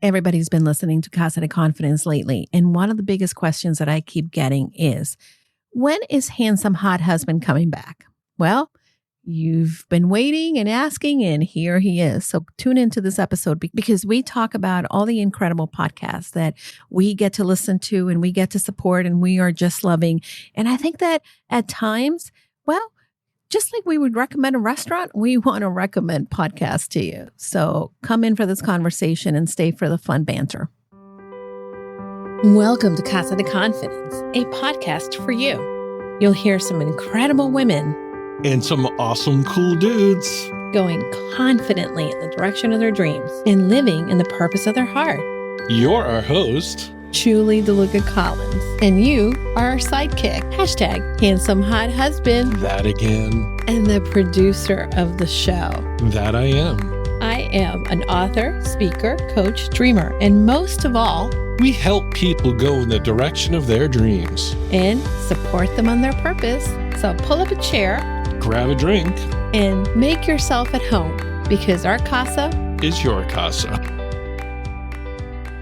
Everybody's been listening to Casa De Confidence lately. And one of the biggest questions that I keep getting is, when is handsome hot husband coming back? Well, you've been waiting and asking, and here he is. So tune into this episode because we talk about all the incredible podcasts that we get to listen to and we get to support and we are just loving. And I think that at times, well, just like we would recommend a restaurant, we want to recommend podcasts to you. So come in for this conversation and stay for the fun banter. Welcome to Casa De Confidence, a podcast for you. You'll hear some incredible women and some awesome, cool dudes going confidently in the direction of their dreams and living in the purpose of their heart. You're our host, Julie DeLucca-Collins, and you are our sidekick. # handsome hot husband. That again. And the producer of the show. That I am. I am an author, speaker, coach, dreamer, and most of all, we help people go in the direction of their dreams and support them on their purpose. So pull up a chair, grab a drink, and make yourself at home because our casa is your casa.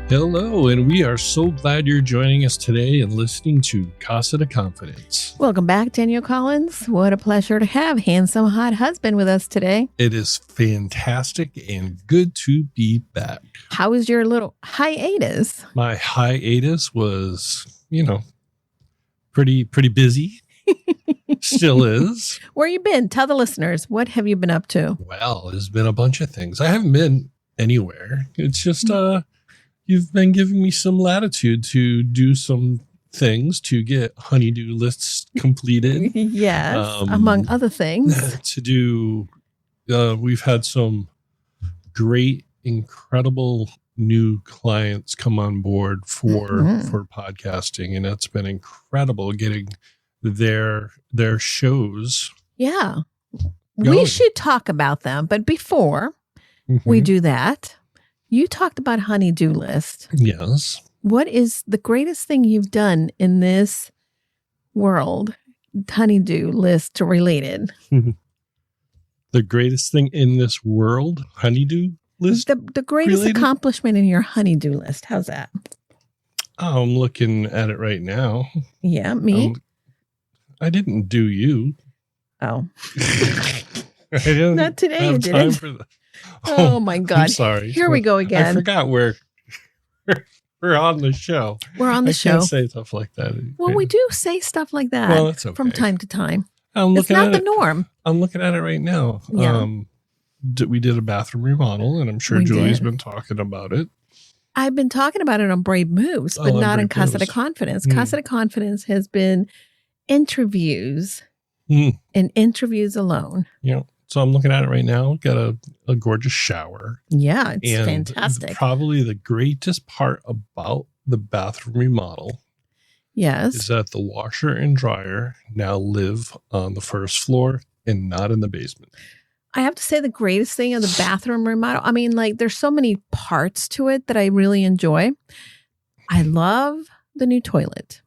Hello, and we are so glad you're joining us today and listening to Casa De Confidence. Welcome back, Daniel Collins. What a pleasure to have handsome hot husband with us today. It is fantastic and good to be back. How was your little hiatus? My hiatus was, pretty busy. Still is. Where you been? Tell the listeners, what have you been up to? Well, there's been a bunch of things. I haven't been anywhere. It's just, you've been giving me some latitude to do some things to get honeydew lists completed. Yes, among other things. To do, we've had some great, incredible new clients come on board for podcasting, and it's been incredible getting their shows. Yeah, going. We should talk about them, but before we do that, you talked about honeydew list. Yes. What is the greatest thing you've done in this world, honeydew list related? The greatest thing in this world, honeydew list? The greatest related? Accomplishment in your honeydew list. How's that? Oh, I'm looking at it right now. Yeah, me? I didn't do you. Oh. I didn't Not today, have you time didn't. for that. Oh my God. I'm sorry. Here we go again. I forgot we're on the show. We're on the show. I can't say stuff like that. Well, we do say stuff like that it's okay. from time to time. It's not the norm. I'm looking at it right now. Yeah. We did a bathroom remodel, and I'm sure Julie's been talking about it. I've been talking about it on Brave Moves, but not in Casa De Confidence. Casa De Confidence has been interviews and interviews alone. Yeah. So I'm looking at it right now. Got a gorgeous shower. Yeah, it's fantastic. Probably the greatest part about the bathroom remodel is that the washer and dryer now live on the first floor and not in the basement. I have to say the greatest thing of the bathroom remodel, I mean, like there's so many parts to it that I really enjoy. I love the new toilet.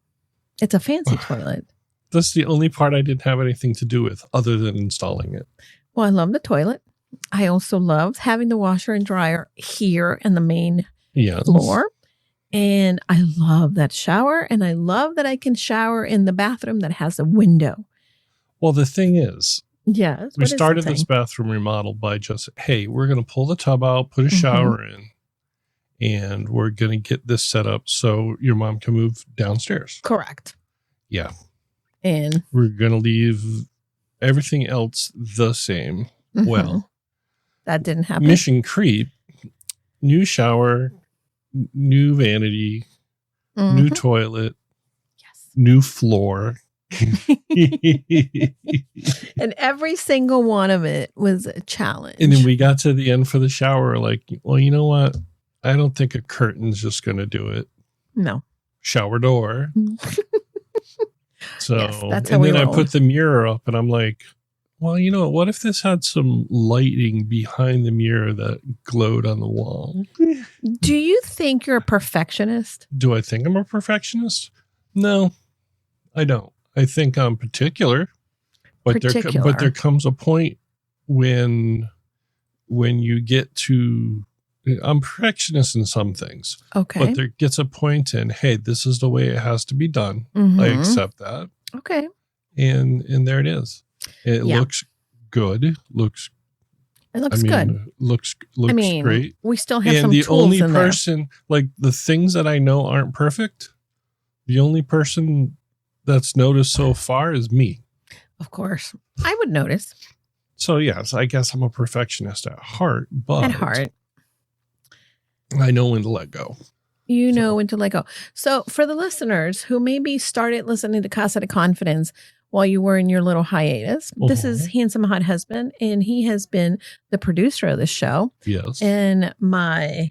It's a fancy toilet. That's the only part I didn't have anything to do with other than installing it. Well, I love the toilet. I also love having the washer and dryer here in the main floor. And I love that shower. And I love that I can shower in the bathroom that has a window. Well, the thing is, yes, we started this bathroom remodel by just, hey, we're going to pull the tub out, put a shower in, and we're going to get this set up so your mom can move downstairs. Correct. Yeah. And we're going to leave everything else the same. Well, that didn't happen. Mission creep, new shower, new vanity, new toilet, new floor. And every single one of it was a challenge. And then we got to the end for the shower, like, well, you know what? I don't think a curtain's just going to do it. No. Shower door. So, that's how and we then roll. I put the mirror up and I'm like, well, you know, what if this had some lighting behind the mirror that glowed on the wall? Do you think you're a perfectionist? Do I think I'm a perfectionist? No, I don't. I think I'm particular, but there comes a point when you get to I'm perfectionist in some things. Okay. But there gets a point in, hey, this is the way it has to be done. I accept that. Okay. And there it is. It looks good. It looks good. Looks great. We still have and some the tools only in person, like the things that I know aren't perfect, the only person that's noticed so far is me. Of course. I would notice. So, yes, I guess I'm a perfectionist at heart, but I know when to let go. You know when to let go. So for the listeners who maybe started listening to Casa De Confidence while you were in your little hiatus, this is Handsome Hot Husband, and he has been the producer of the show. Yes. And my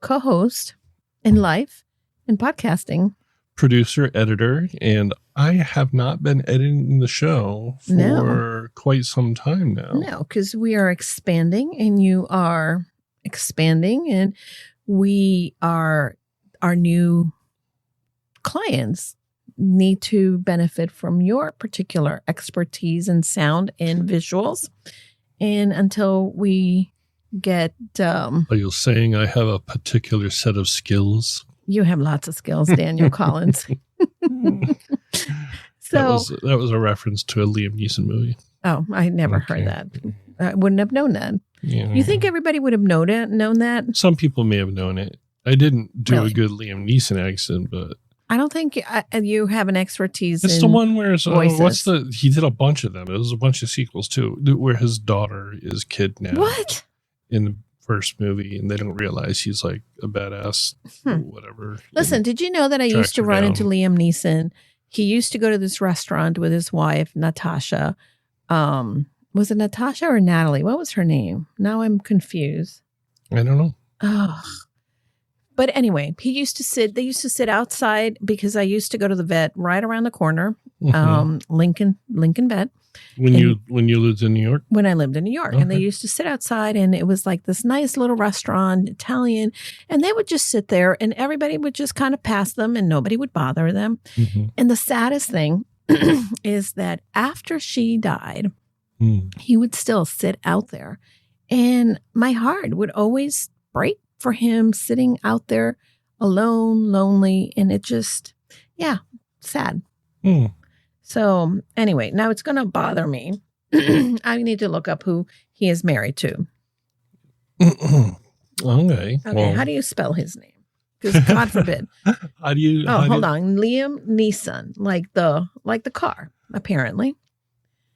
co-host in life in podcasting. Producer, editor, and I have not been editing the show for quite some time now. No, because we are expanding and you are expanding, and our new clients need to benefit from your particular expertise in sound and visuals. And until we get... Are you saying I have a particular set of skills? You have lots of skills, Daniel Collins. So that was a reference to a Liam Neeson movie. Oh, I never heard that. I wouldn't have known that. Yeah. You think everybody would have known that? Some people may have known it. I didn't do a good Liam Neeson accent, but I don't think you have an expertise. It's the one where he did a bunch of them. It was a bunch of sequels too, where his daughter is kidnapped. What? In the first movie, and they don't realize he's like a badass or whatever. Listen, did you know that I used to run into Liam Neeson? He used to go to this restaurant with his wife, Natasha. Was it Natasha or Natalie? What was her name? Now I'm confused. I don't know. Oh. But anyway, they used to sit outside because I used to go to the vet right around the corner, Lincoln Vet. When you lived in New York? When I lived in New York. Okay. And they used to sit outside, and it was like this nice little restaurant, Italian, and they would just sit there and everybody would just kind of pass them and nobody would bother them. And the saddest thing is that after she died, he would still sit out there. And my heart would always break for him sitting out there alone, lonely, and it just, sad. So anyway, now it's going to bother me. I need to look up who he is married to. Okay. Well, how do you spell his name? Because God forbid. Hold on. Liam Neeson, like the car, apparently.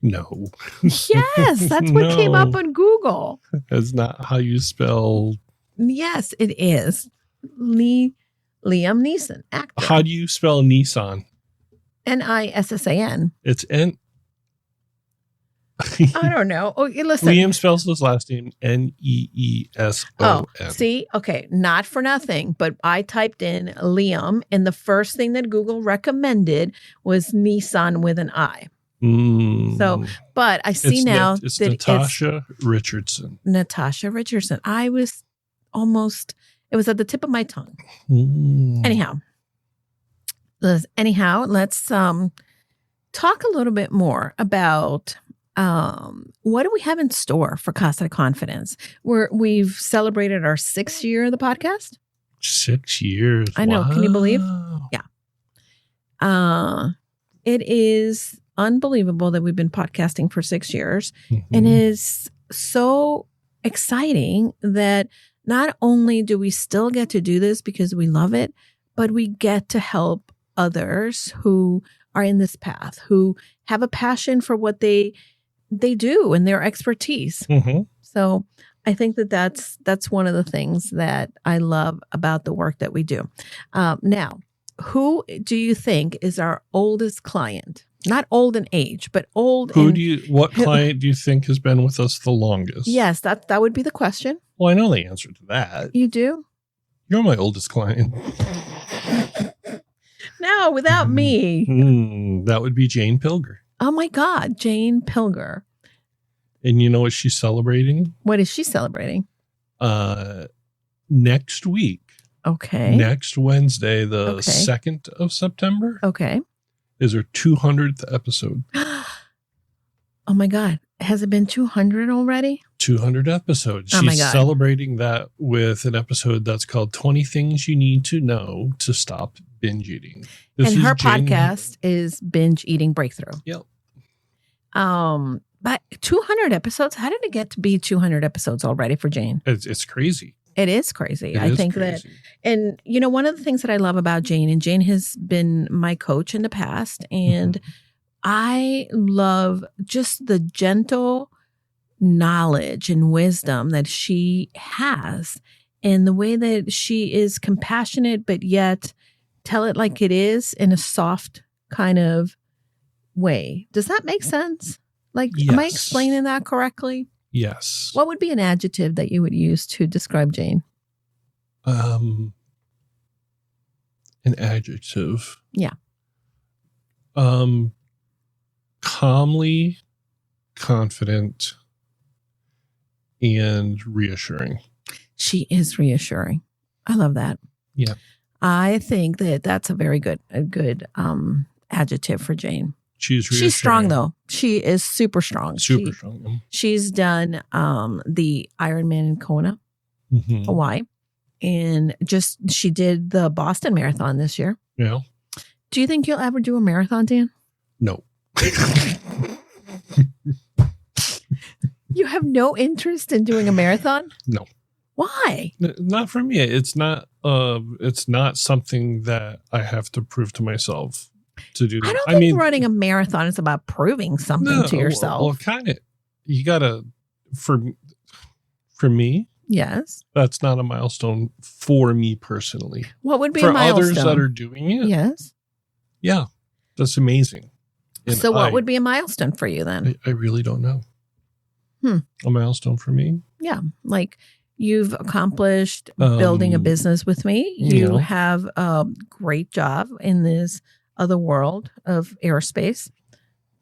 No. Yes, that's what came up on Google. That's not how you spell. Yes, it is. Liam Neeson, actor. How do you spell Nissan? Nissan. It's N. I don't know. Oh, listen. Liam spells his last name Neeson. Oh, see? Okay. Not for nothing, but I typed in Liam, and the first thing that Google recommended was Nissan with an I. So, but I see it's Natasha Richardson. Natasha Richardson. I was almost, it was at the tip of my tongue. Anyhow, let's talk a little bit more about what do we have in store for Casa De Confidence? We've celebrated our 6th year of the podcast. 6 years. I know. Wow. Can you believe? Yeah. It is unbelievable that we've been podcasting for 6 years, and it is so exciting that not only do we still get to do this because we love it, but we get to help others who are in this path, who have a passion for what they do and their expertise. So I think that's one of the things that I love about the work that we do. Now, who do you think is our oldest client? Not old in age, but old. What client do you think has been with us the longest? Yes, that would be the question. Well, I know the answer to that. You do? You're my oldest client. No, without me. That would be Jane Pilger. Oh my God, Jane Pilger. And you know what she's celebrating? What is she celebrating? Next week. Okay. Next Wednesday, the 2nd of September. Okay. Is her 200th episode. Oh my God. Has it been 200 already? 200 episodes. Oh my She's God. celebrating that with an episode that's called 20 Things You Need to Know to Stop Binge Eating. And her podcast is Binge Eating Breakthrough. Yep. But 200 episodes, how did it get to be 200 episodes already for Jane? It's crazy. It is crazy. It I is think crazy. that, and you know, one of the things that I love about Jane, and Jane has been my coach in the past, and I love just the gentle knowledge and wisdom that she has, and the way that she is compassionate, but yet tell it like it is in a soft kind of way. Does that make sense? Like, am I Yes. explaining that correctly? Yes. What would be an adjective that you would use to describe Jane? An adjective. Yeah. Calmly confident and reassuring. She is reassuring. I love that. Yeah. I think that that's a good adjective for Jane. She's reassuring. She's strong though. She is super strong. Super strong. She's done the Ironman in Kona, Mm-hmm. Hawaii, and she did the Boston Marathon this year. Yeah. Do you think you'll ever do a marathon, Dan? No. You have no interest in doing a marathon? No. Why? Not for me. It's not something that I have to prove to myself to do. I don't think running a marathon is about proving something to yourself. Well, kind of. You gotta. For me, Yes. that's not a milestone for me personally. What would be For a milestone? others that are doing it, Yes. yeah, that's amazing. And So what would be a milestone for you then? I really don't know. A milestone for me? Yeah. Like you've accomplished building a business with me. You yeah. have a great job in this other world of aerospace.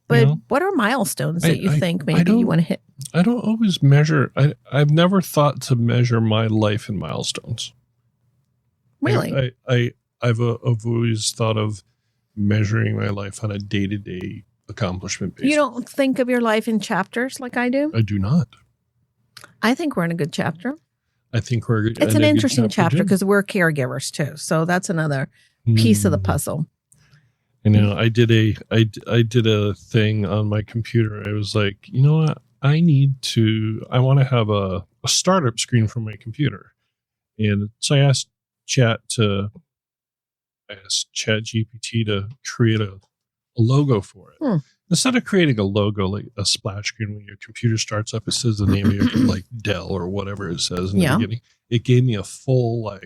But Yeah. what are milestones that you think maybe you want to hit? I don't always measure. I've never thought to measure my life in milestones. Really? I've always thought of measuring my life on a day-to-day accomplishment basis. You don't think of your life in chapters like I do? I do not. I think we're in a good chapter. I think we're good. It's an interesting chapter because we're caregivers too. So that's another piece of the puzzle. You know, I did a thing on my computer. I was like, you know what? I want to have a startup screen for my computer. And so I asked ChatGPT to create a logo for it. Instead of creating a logo, like a splash screen when your computer starts up, it says the name of your, like Dell or whatever it says in the beginning. It gave me a full, a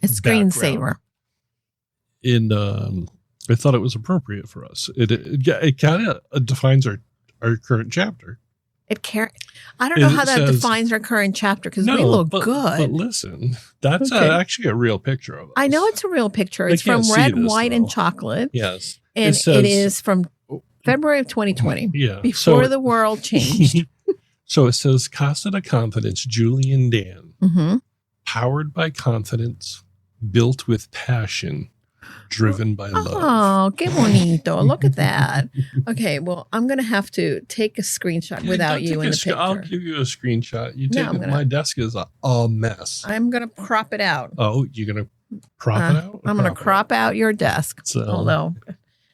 screensaver. And I thought it was appropriate for us. It kind of defines our current chapter. I don't know how that defines our current chapter because we look good. But listen, that's actually a real picture of us. I know it's a real picture. It's from red, white, and chocolate. Yes. And it is from February of 2020. Yeah. Before the world changed. So it says Casa De Confidence, Julie and Dan. Mm-hmm. Powered by confidence, built with passion, driven by love. Oh, que bonito. Look at that. Okay, well, I'm going to have to take a screenshot without you in the picture. I'll give you a screenshot. My desk is a mess. I'm going to crop it out. Oh, you're going to crop it out? I'm going to crop out your desk. Although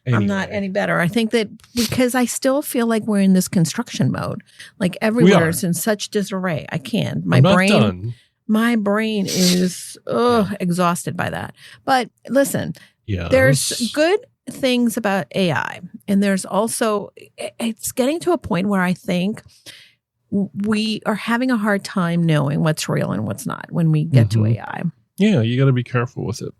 I'm not any better. I think that because I still feel like we're in this construction mode. Like everywhere is in such disarray. I can't. My brain is exhausted by that. But listen, there's good things about AI. And there's also, it's getting to a point where I think we are having a hard time knowing what's real and what's not when we get to AI. Yeah, you got to be careful with it.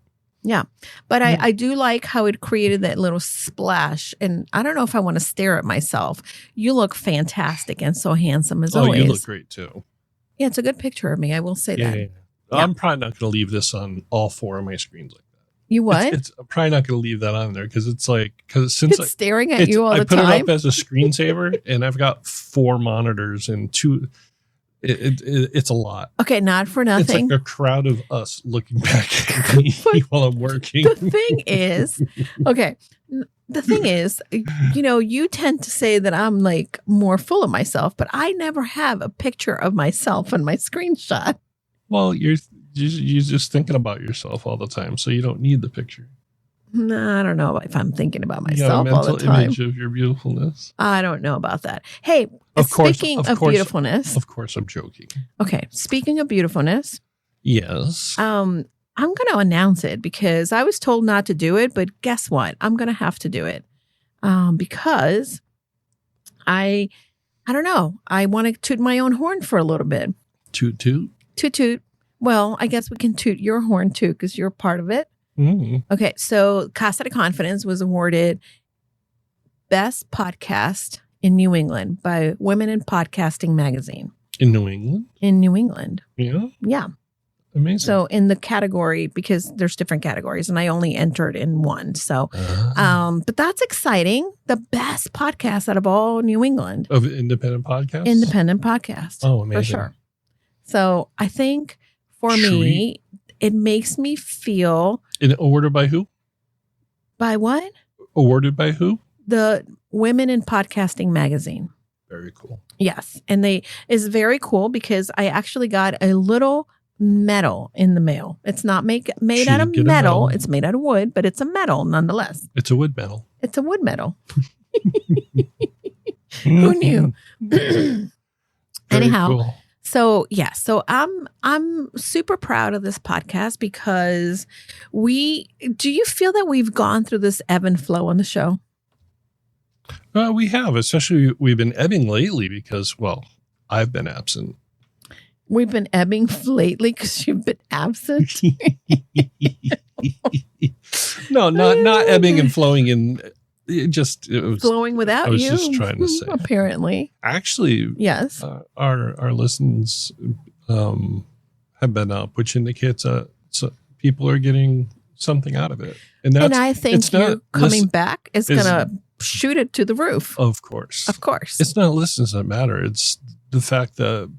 Yeah. But I do like how it created that little splash. And I don't know if I want to stare at myself. You look fantastic and so handsome as always. You look great too. Yeah, it's a good picture of me. I will say that. Yeah. I'm probably not going to leave this on all four of my screens like that. You what? I'm probably not going to leave that on there because it's staring at you all the time. I put it up as a screensaver and I've got 4 monitors and 2. It's a lot. Okay, not for nothing. It's like a crowd of us looking back at me while I'm working. The thing is, you tend to say that I'm like more full of myself, but I never have a picture of myself in my screenshot. Well, you're just thinking about yourself all the time, so you don't need the picture. No, I don't know if I'm thinking about myself you got a all the mental time. Image of your beautifulness. I don't know about that. Hey, speaking of beautifulness. Of course, I'm joking. Okay, speaking of beautifulness. Yes. I'm going to announce it because I was told not to do it, but guess what? I'm going to have to do it because I don't know. I want to toot my own horn for a little bit. Toot toot. Toot toot. Well, I guess we can toot your horn too because you're part of it. Mm. Okay, so Casa De Confidence was awarded Best Podcast in New England by Women in Podcasting magazine. In New England? In New England. Yeah? Yeah. Amazing. So in the category, because there's different categories and I only entered in one. So, but that's exciting. The best podcast out of all New England. Of independent podcasts? Independent podcasts. Oh, amazing. For sure. So I think for me, it makes me feel. And awarded by who? By what? Awarded by who? The Women in Podcasting magazine. Very cool. Yes. And it's very cool because I actually got a little medal in the mail. It's not made out of metal. It's made out of wood, but it's a medal nonetheless. It's a wood medal. It's a wood medal. Who knew? Anyhow. Cool. So yeah, so I'm super proud of this podcast because do you feel that we've gone through this ebb and flow on the show? We have, especially we've been ebbing lately because, well, I've been absent. We've been ebbing lately because you've been absent. No, not ebbing and flowing in. It was flowing without you. I was just trying to say. Apparently, actually, yes. Our listens have been up, which indicates so people are getting something out of it, and I think you coming back is going to shoot it to the roof. Of course, it's not listens that matter. It's the fact that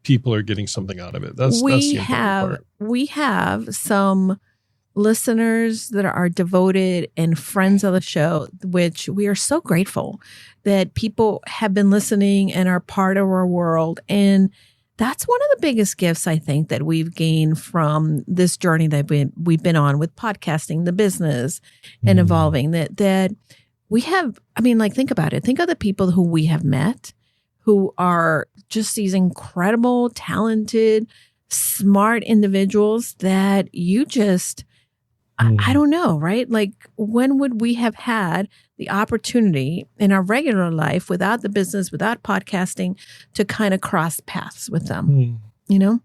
people are getting something out of it. That's the important part. We have some listeners that are devoted and friends of the show, which we are so grateful that people have been listening and are part of our world. And that's one of the biggest gifts I think that we've gained from this journey that we've been on with podcasting, the business and evolving that we have. I mean, like, think about it. Think of the people who we have met who are just these incredible, talented, smart individuals that you just, I don't know, right? Like, when would we have had the opportunity in our regular life without the business, without podcasting, to kind of cross paths with them? You know,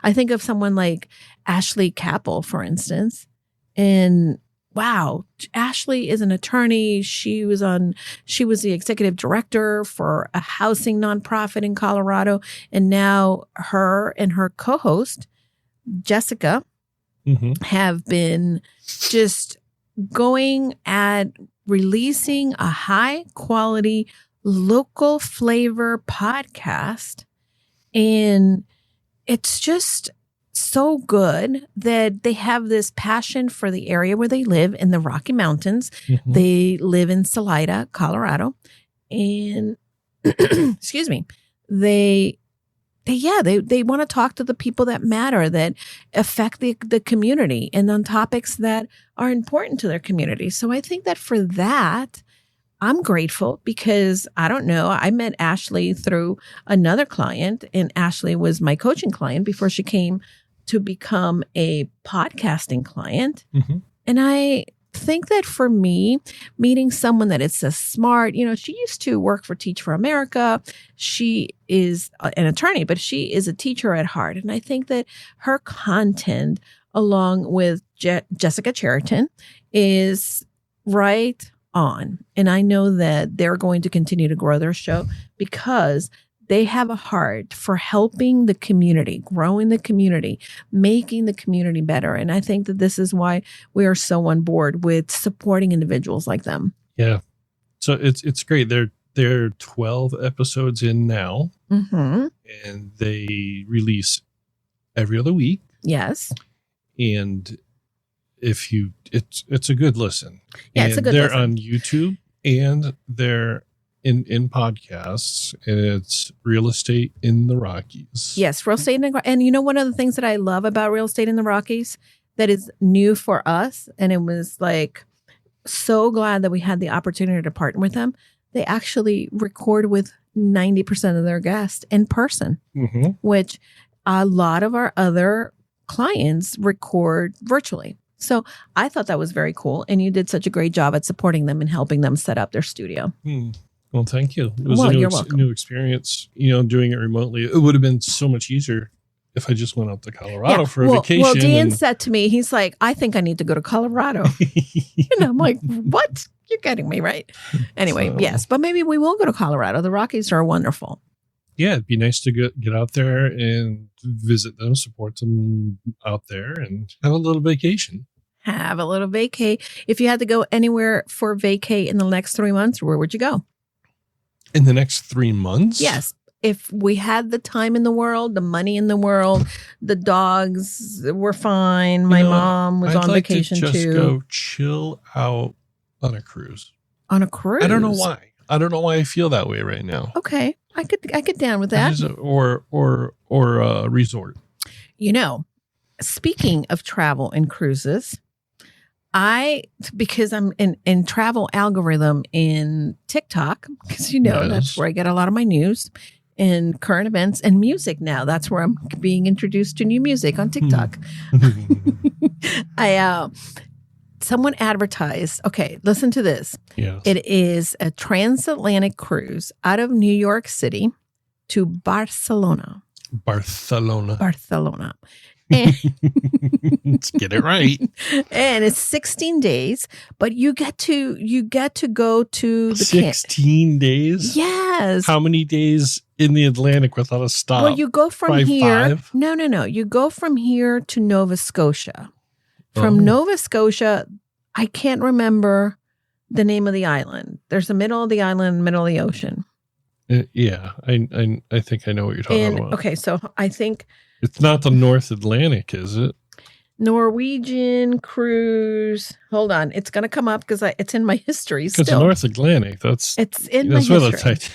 I think of someone like Ashley Capel, for instance, and wow, Ashley is an attorney. She was the executive director for a housing nonprofit in Colorado, and now her and her co-host Jessica have been just going at releasing a high quality local flavor podcast. And it's just so good that they have this passion for the area where they live in the Rocky Mountains. They live in Salida, Colorado. And excuse me, they want to talk to the people that matter, that affect the community, and on topics that are important to their community. So I think that for that, I'm grateful because I don't know. I met Ashley through another client, and Ashley was my coaching client before she came to become a podcasting client. And I think that for me, meeting someone that is a smart, she used to work for Teach for America. She is an attorney, but she is a teacher at heart. And I think that her content, along with Jessica Cheriton, is right on. And I know that they're going to continue to grow their show because they have a heart for helping the community, growing the community, making the community better. And I think that this is why we are so on board with supporting individuals like them. Yeah. So it's great. They're they're 12 episodes in now, Mm-hmm. and they release every other week. Yes. And it's a good listen. Yeah, and it's a good they're listen. on YouTube and they're in podcasts, and it's Real Estate in the Rockies. Yes, real estate and you know one of the things that I love about real estate in the Rockies that is new for us, and it was like so glad that we had the opportunity to partner with them. They actually record with 90% of their guests in person, Mm-hmm. which a lot of our other clients record virtually. So I thought that was very cool. And you did such a great job at supporting them and helping them set up their studio. Well, thank you. It was You're welcome. new experience, doing it remotely. It would have been so much easier if I just went out to Colorado for a vacation. Well, Dean said to me, he's like, I think I need to go to Colorado. And I'm like, what? You're kidding me, right? Anyway, yes, but maybe we will go to Colorado. The Rockies are wonderful. Yeah, it'd be nice to get out there and visit them, support them out there, and have a little vacation. Have a little vacay. If you had to go anywhere for vacay in the next 3 months, where would you go? In the next 3 months? Yes. If we had the time in the world, the money in the world, the dogs were fine. My mom was on vacation to just too. Go chill out on a cruise. On a cruise? I don't know why. I feel that way right now. Okay. I could down with that. Or a resort. Speaking of travel and cruises, because I'm in travel algorithm in TikTok, because that's where I get a lot of my news and current events and music now. That's where I'm being introduced to new music on TikTok. Someone advertised, okay, listen to this. Yes. It is a transatlantic cruise out of New York City to Barcelona. And let's get it right. And it's 16 days, but you get to go to the 16 days? Yes. How many days in the Atlantic without a stop? Well, you go from here. 5? No. You go from here to Nova Scotia. From Nova Scotia, I can't remember the name of the island. There's the middle of the island, middle of the ocean. Yeah, I think I know what you're talking about. Okay, so I think it's not the North Atlantic, is it? Norwegian cruise. Hold on, it's going to come up because it's in my history still. Because North Atlantic, it's in my history. That's where the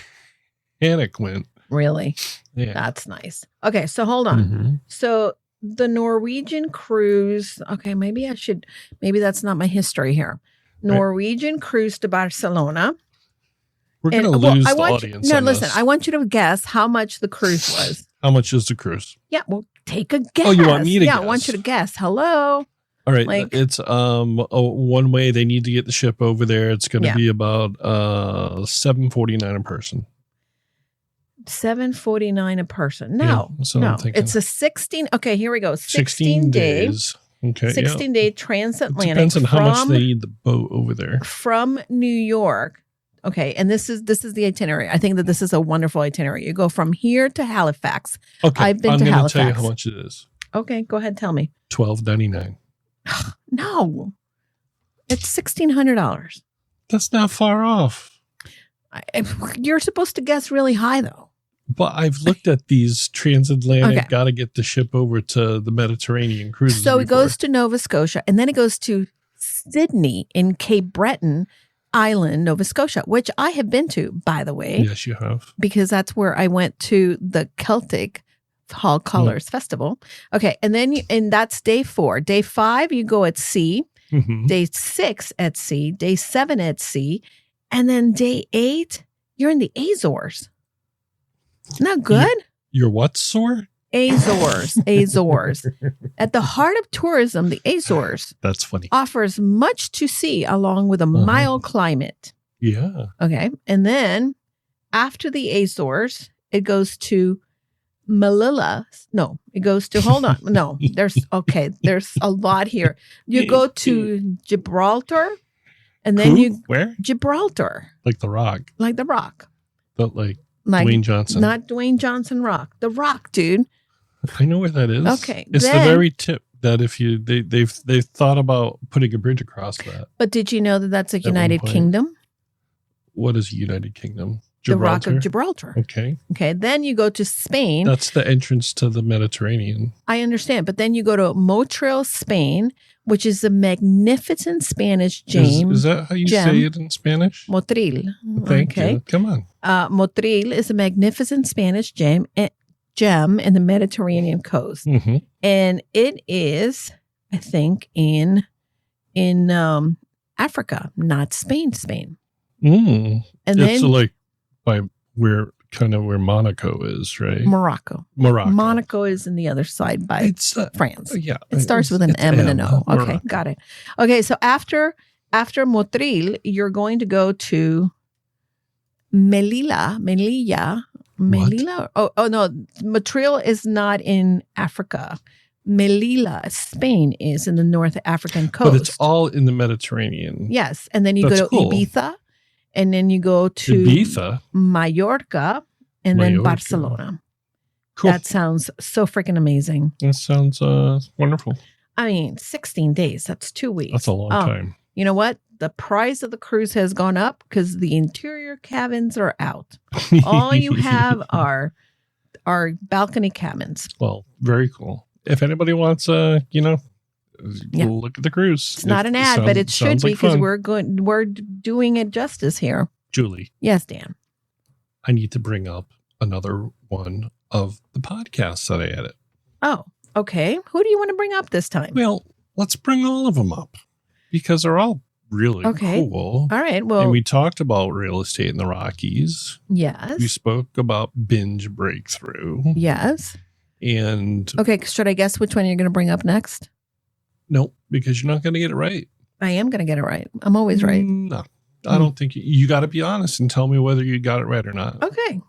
Titanic went. Really? Yeah, that's nice. Okay, so hold on. Mm-hmm. So the Norwegian cruise. Okay, maybe that's not my history here. Norwegian cruise to Barcelona. We're going to lose the audience. Listen, I want you to guess how much the cruise was. How much is the cruise? Yeah, well, take a guess. Oh, you want me to guess? Yeah, I want you to guess. Hello. All right. It's one way they need to get the ship over there. It's going to be about $749 a person. $749 a person. No, no. It's a 16. Okay, here we go. 16 days. Okay. 16-day transatlantic. It depends on how much they need the boat over there. From New York. Okay, and this is the itinerary. I think that this is a wonderful itinerary. You go from here to Halifax. Okay, I've been to Halifax. I'm going to tell you how much it is. Okay, go ahead, tell me. $1,299. No, it's $1,600. That's not far off. You're supposed to guess really high, though. But I've looked at these transatlantic, got to get the ship over to the Mediterranean cruises. So it goes to Nova Scotia, and then it goes to Sydney in Cape Breton Island, Nova Scotia, which I have been to, by the way. Yes, you have. Because that's where I went to the Celtic Hall Colors Festival. Okay, and then and that's day 4. Day 5, you go at sea. Mm-hmm. Day 6 at sea. Day 7 at sea. And then day 8, you're in the Azores. Isn't that good? You're what sore? Azores. At the heart of tourism, the Azores. That's funny. Offers much to see along with a mild climate. Yeah. Okay. And then after the Azores, it goes to Melilla. No, it goes to, hold on. No, there's a lot here. You go to Gibraltar and then where? Gibraltar. Like the Rock. Like the Rock. But like Dwayne Johnson. Not Dwayne Johnson Rock. The Rock, dude. I know where that is. Okay. It's the very tip that if you they've thought about putting a bridge across that. But did you know that that's a United Kingdom? What is United Kingdom? the Rock of Gibraltar. Okay. Okay. Then you go to Spain. That's the entrance to the Mediterranean. I understand. But then you go to Motril, Spain, which is a magnificent Spanish gem. Is that how you say it in Spanish? Motril. Thank you. Come on. Motril is a magnificent Spanish gem in the Mediterranean coast. Mm-hmm. And it is, I think, in Africa, not Spain. Mm. And it's then like by where Monaco is, right? Monaco. Monaco. Monaco is in the other side by France. Yeah. It starts with an M and an O. Okay, Morocco. got it. Okay, so after Motril, you're going to go to Melilla. Oh no, Motril is not in Africa. Melilla, Spain is in the North African coast. But it's all in the Mediterranean. Yes, and then you go to Ibiza, and then you go to Mallorca, and then Barcelona. Cool. That sounds so freaking amazing. That sounds wonderful. I mean, 16 days. That's 2 weeks. That's a long time. You know what? The price of the cruise has gone up because the interior cabins are out. All you have are balcony cabins. Well, very cool. If anybody wants, look at the cruise. It's not an ad, but it should be because we're doing it justice here. Julie. Yes, Dan. I need to bring up another one of the podcasts that I edit. Oh, okay. Who do you want to bring up this time? Well, let's bring all of them up because they're all really cool. All right. Well, and we talked about real estate in the Rockies. Yes. We spoke about binge breakthrough. Yes. And okay, should I guess which one you're going to bring up next? No, because you're not going to get it right. I am going to get it right. I'm always right. No, I don't think you got to be honest and tell me whether you got it right or not. Okay.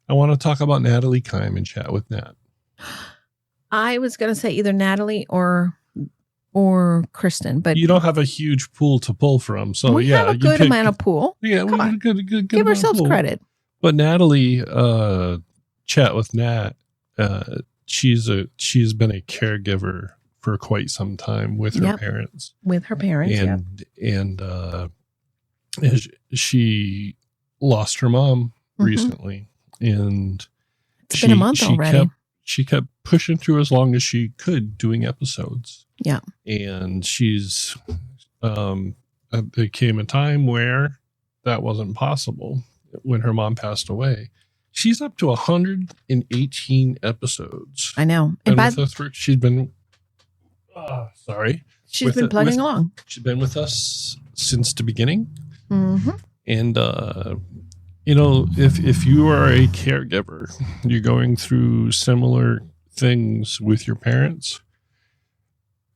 I want to talk about Natalie Kime and chat with Nat. I was going to say either Natalie or Kristen, but you don't have a huge pool to pull from. So we have a good amount of pool. Yeah, come on, good give ourselves credit. But Natalie, chat with Nat. She's been a caregiver for quite some time with her parents. With her parents, and she lost her mom recently, and it's been a month already. She kept pushing through as long as she could, doing episodes. Yeah, and she's there came a time where that wasn't possible when her mom passed away. She's up to 118 episodes. I know. And she's been, She's been plugging along. She's been with us since the beginning. Mm-hmm. And, if you are a caregiver, you're going through similar things with your parents,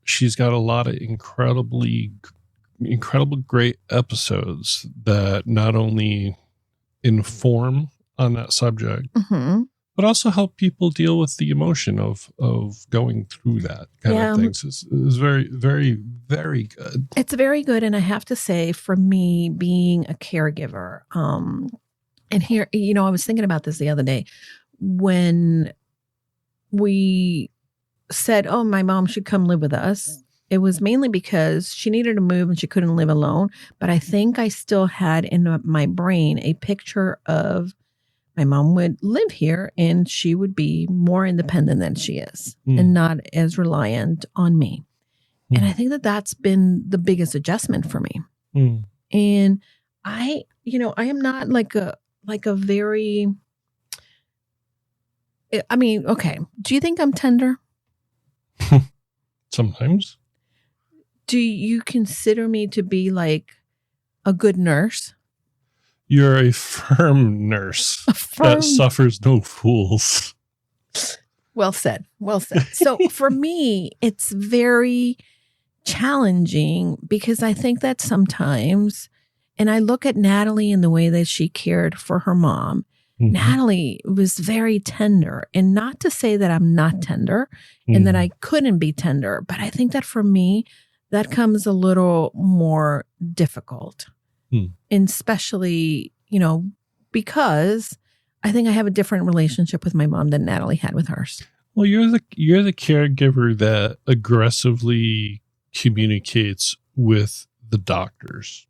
she's got a lot of incredible great episodes that not only inform on that subject, but also help people deal with the emotion of going through that kind of things. It's very, very, very good. It's very good. And I have to say, for me, being a caregiver, and here, I was thinking about this the other day when we said, oh, my mom should come live with us. It was mainly because she needed to move and she couldn't live alone. But I think I still had in my brain a picture of my mom would live here and she would be more independent than she is and not as reliant on me. And I think that that's been the biggest adjustment for me. And I am not like a very, okay. Do you think I'm tender? Sometimes. Do you consider me to be like a good nurse? You're a firm nurse that suffers no fools. Well said. Well said. So for me, it's very challenging because I think that sometimes, and I look at Natalie and the way that she cared for her mom. Natalie was very tender, and not to say that I'm not tender and that I couldn't be tender, but I think that for me, that comes a little more difficult. And especially, because I think I have a different relationship with my mom than Natalie had with hers. Well, you're the caregiver that aggressively communicates with the doctors.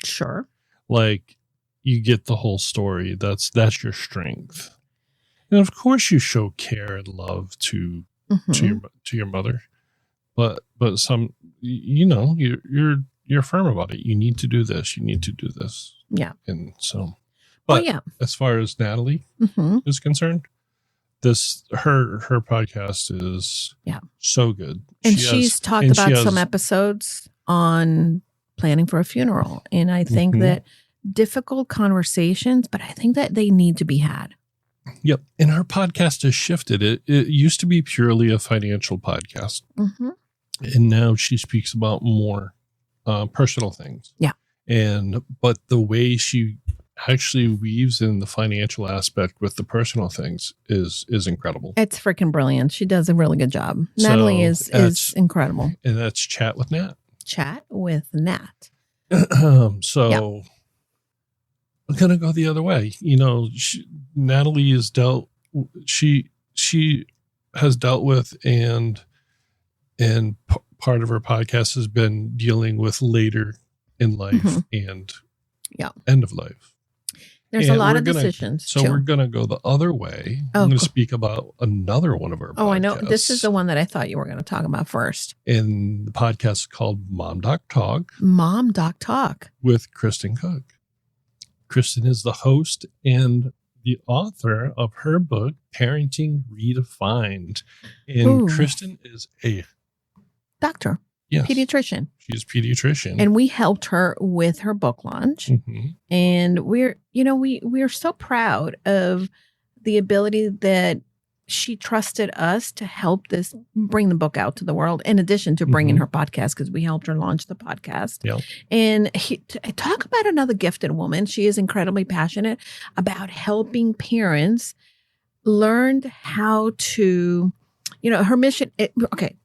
Sure. Like, you get the whole story. That's your strength. And of course you show care and love to your mother. But some, you're firm about it. You need to do this. You need to do this. Yeah. And so, but as far as Natalie is concerned, her podcast is so good. And she's talked about some episodes on planning for a funeral. And I think that difficult conversations, but I think that they need to be had. Yep. And her podcast has shifted. It used to be purely a financial podcast. And now she speaks about more personal things. Yeah. But the way she actually weaves in the financial aspect with the personal things is incredible. It's freaking brilliant. She does a really good job. Natalie is incredible. And that's Chat with Nat. Chat with Nat. So I'm going to go the other way. Natalie has she has dealt with and part of her podcast has been dealing with later in life and end of life. There's a lot of decisions. So we're going to go the other way. I'm going to speak about another one of our podcasts. Oh, I know. This is the one that I thought you were going to talk about first. And the podcast is called Mom Doc Talk. Mom Doc Talk. With Kristen Cook. Kristen is the host and the author of her book, Parenting Redefined. And Kristen is a doctor. Yes. Pediatrician. She's a pediatrician. And we helped her with her book launch. And we're so proud of the ability that she trusted us to help bring the book out to the world, in addition to bringing her podcast, because we helped her launch the podcast. Yep. And talk about another gifted woman. She is incredibly passionate about helping parents learn how to, her mission.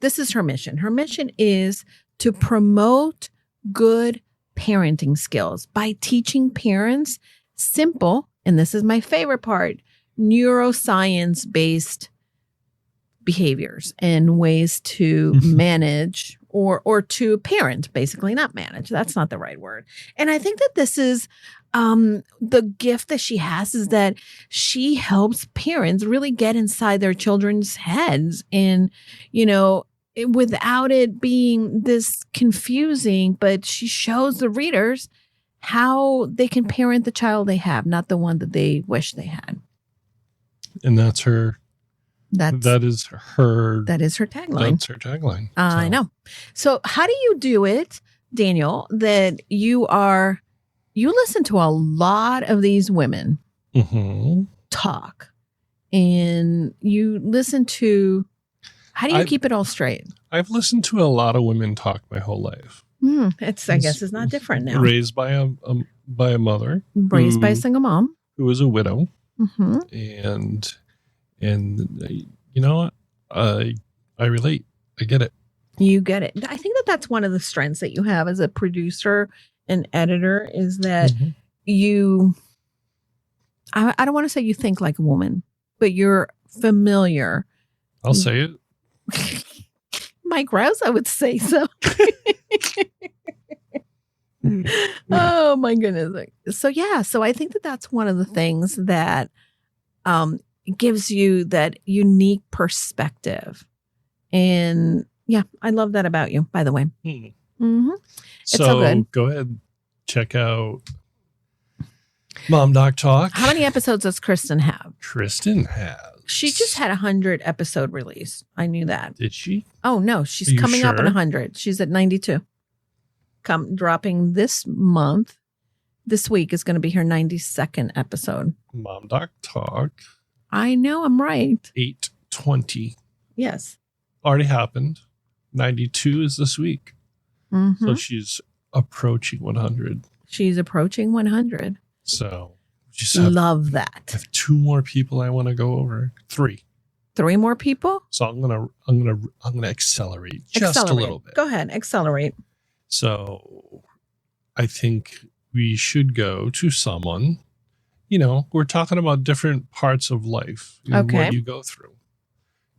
This is her mission. Her mission is to promote good parenting skills by teaching parents simple, and this is my favorite part, neuroscience-based behaviors and ways to manage or to parent, basically, not manage. That's not the right word. And I think that this is the gift that she has, is that she helps parents really get inside their children's heads and, without it being this confusing, but she shows the readers how they can parent the child they have, not the one that they wish they had. And that's her. That is her tagline. That's her tagline. I know. So how do you do it, Daniel, that you listen to a lot of these women talk, and you listen to, how do you keep it all straight? I've listened to a lot of women talk my whole life. I guess it's not different now. Raised by a mother. Raised by a single mom. Who was a widow. And you know what? I relate. I get it. You get it. I think that that's one of the strengths that you have as a producer and editor, is that I don't want to say you think like a woman, but you're familiar. I'll say it. Mike Rouse, I would say so. Oh my goodness. So I think that that's one of the things that gives you that unique perspective. And I love that about you, by the way. It's so good. Go ahead, check out Mom Doc Talk. How many episodes does Kristen have? Kristen has. She just had 100 episode release. I knew that. Did she? Oh no, she's coming up on 100. She's at 92. Dropping this month. This week is going to be her 92nd episode. Mom Doc Talk. I know, I'm right. 8/20. Yes. Already happened. 92 is this week. So she's approaching 100. She's approaching 100. So love that. I have 2 more people I want to go over. 3 more people. So I'm gonna accelerate just a little bit. Go ahead, accelerate. So I think we should go to someone. We're talking about different parts of life and what you go through,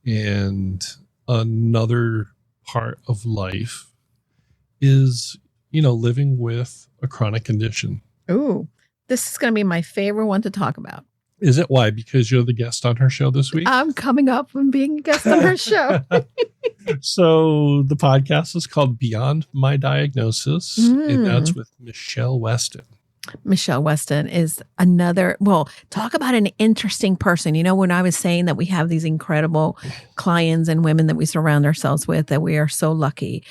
and another part of life is living with a chronic condition. Ooh. This is going to be my favorite one to talk about. Is it? Why? Because you're the guest on her show this week? I'm coming up and being a guest on her show. So the podcast is called Beyond My Diagnosis, and that's with Michelle Weston. Michelle Weston is talk about an interesting person. You know, when I was saying that we have these incredible clients and women that we surround ourselves with, that we are so lucky.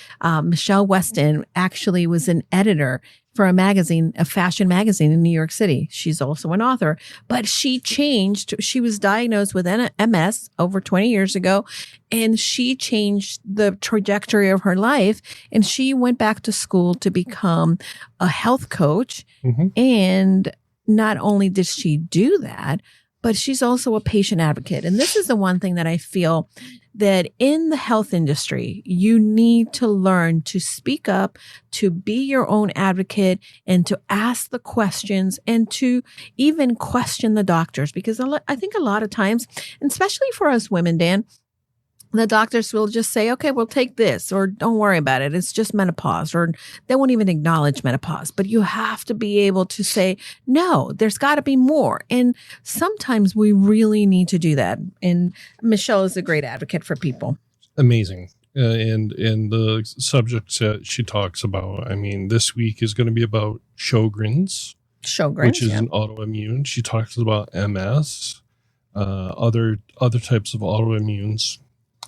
Michelle Weston actually was an editor for a fashion magazine in New York City. She's also an author, but she was diagnosed with MS over 20 years ago, and she changed the trajectory of her life. And she went back to school to become a health coach. Mm-hmm. And not only did she do that, but she's also a patient advocate. And this is the one thing that I feel that in the health industry, you need to learn to speak up, to be your own advocate, and to ask the questions, and to even question the doctors. Because I think a lot of times, and especially for us women, Dan, the doctors will just say, okay, we'll take this, or don't worry about it. It's just menopause, or they won't even acknowledge menopause. But you have to be able to say, no, there's got to be more. And sometimes we really need to do that. And Michelle is a great advocate for people. Amazing. And the subjects that she talks about, I mean, this week is going to be about Sjogren's, which is an autoimmune. She talks about MS, other types of autoimmunes.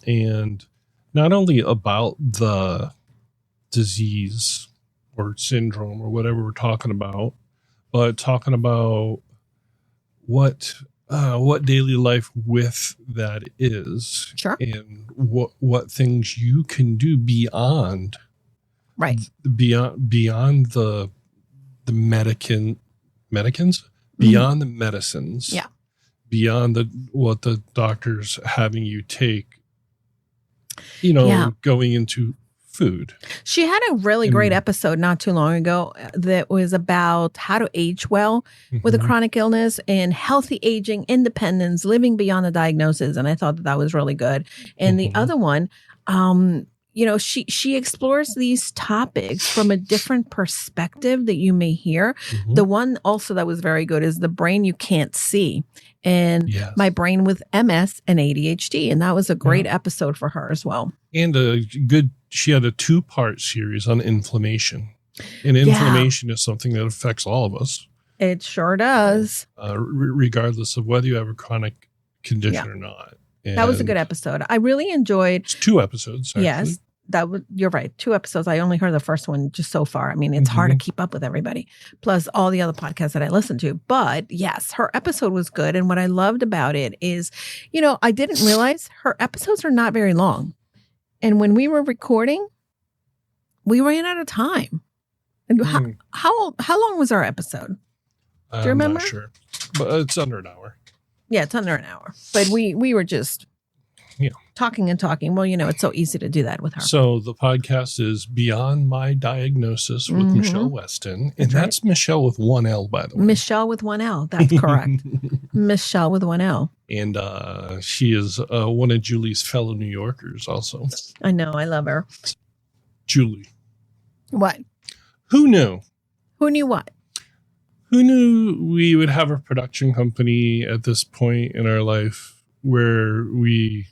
And not only about the disease or syndrome or whatever we're talking about, but talking about what daily life with that is, sure, and what things you can do beyond the medicines, beyond the medicines, beyond what the doctor's having you take. Going into food. She had a really great episode not too long ago that was about how to age well with a chronic illness, and healthy aging, independence, living beyond the diagnosis. And I thought that was really good. And the other one, she explores these topics from a different perspective that you may hear. The one also that was very good is the brain you can't see, and my brain with MS and ADHD. And that was a great episode for her as well. And she had a 2-part series on inflammation. And inflammation is something that affects all of us. It sure does. Regardless of whether you have a chronic condition or not. And that was a good episode. I really enjoyed. It's 2 episodes, actually. Yes. You're right. 2 episodes. I only heard the first one just so far. I mean, it's hard to keep up with everybody, plus all the other podcasts that I listen to. But yes, her episode was good. And what I loved about it is, I didn't realize her episodes are not very long. And when we were recording, we ran out of time. And how long was our episode? Do you remember? I'm not sure, but it's under an hour. Yeah, it's under an hour. But we were just talking and talking. Well, it's so easy to do that with her. So the podcast is Beyond My Diagnosis with Michelle Weston. And that's Michelle with 1 L, by the way. Michelle with 1 L. That's correct. Michelle with 1 L. And she is one of Julie's fellow New Yorkers also. I know. I love her. Julie. What? Who knew? Who knew what? Who knew we would have a production company at this point in our life where we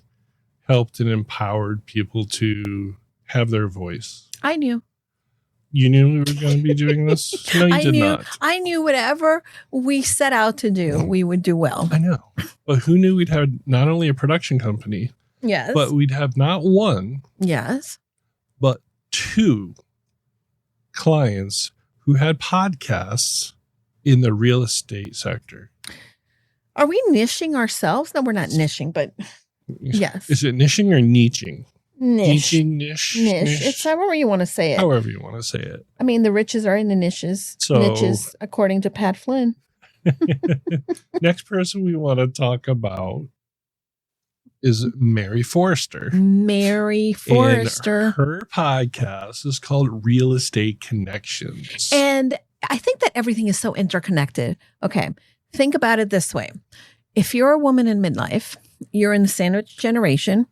helped and empowered people to have their voice? I knew. You knew we were going to be doing this? No, you did not. I knew whatever we set out to do, we would do well. I know. But who knew we'd have not only a production company, but we'd have not 1, but 2 clients who had podcasts in the real estate sector. Are we niching ourselves? No, we're not niching, but yes. Is it niching or niching? Niche. Niche. It's however you want to say it. However you want to say it. I mean, the riches are in the niches. Niches, according to Pat Flynn. Next person we want to talk about is Mary Forrester. Mary Forrester. And her podcast is called Real Estate Connections. And I think that everything is so interconnected. Okay. Think about it this way. If you're a woman in midlife, you're in the sandwich generation,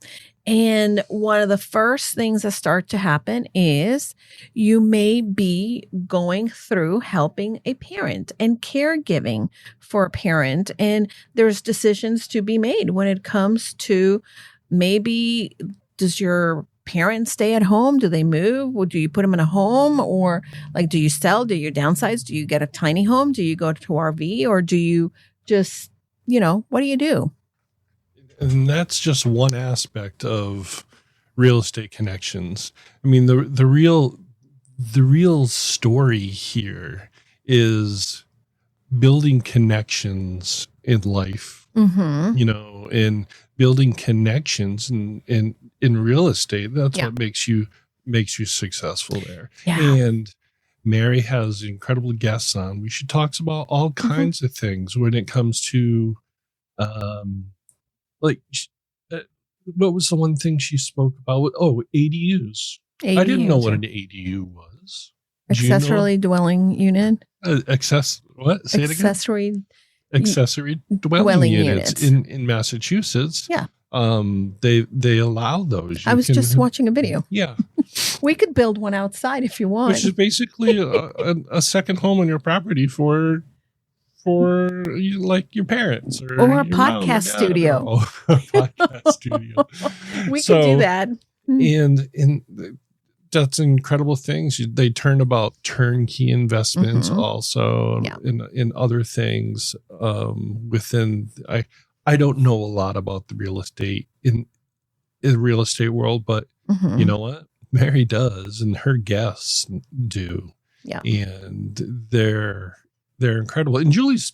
And one of the first things that start to happen is you may be going through helping a parent and caregiving for a parent. And there's decisions to be made when it comes to maybe does your parents stay at home? Do they move? Or do you put them in a home? Or like, do you sell? Do you downsize? Do you get a tiny home? Do you go to RV? Or do you just, what do you do? And that's just one aspect of real estate connections. I mean, the real story here is building connections in life, and building connections in real estate. That's what makes you successful there. Yeah. And Mary has incredible guests on. She talks about all kinds of things when it comes to, what was the one thing she spoke about? Oh, ADUs. I didn't know what an ADU was. Accessory dwelling unit. What? Say it again. Accessory dwelling units in Massachusetts. Yeah. They allow those. I was just watching a video. Yeah. We could build one outside if you want. Which is basically a second home on your property for like your parents or a podcast studio. A podcast studio. We could do that. And that's incredible things. They turn about turnkey investments also in other things within. I don't know a lot about the real estate in the real estate world, but you know what? Mary does, and her guests do. Yeah. And they're incredible. And Julie's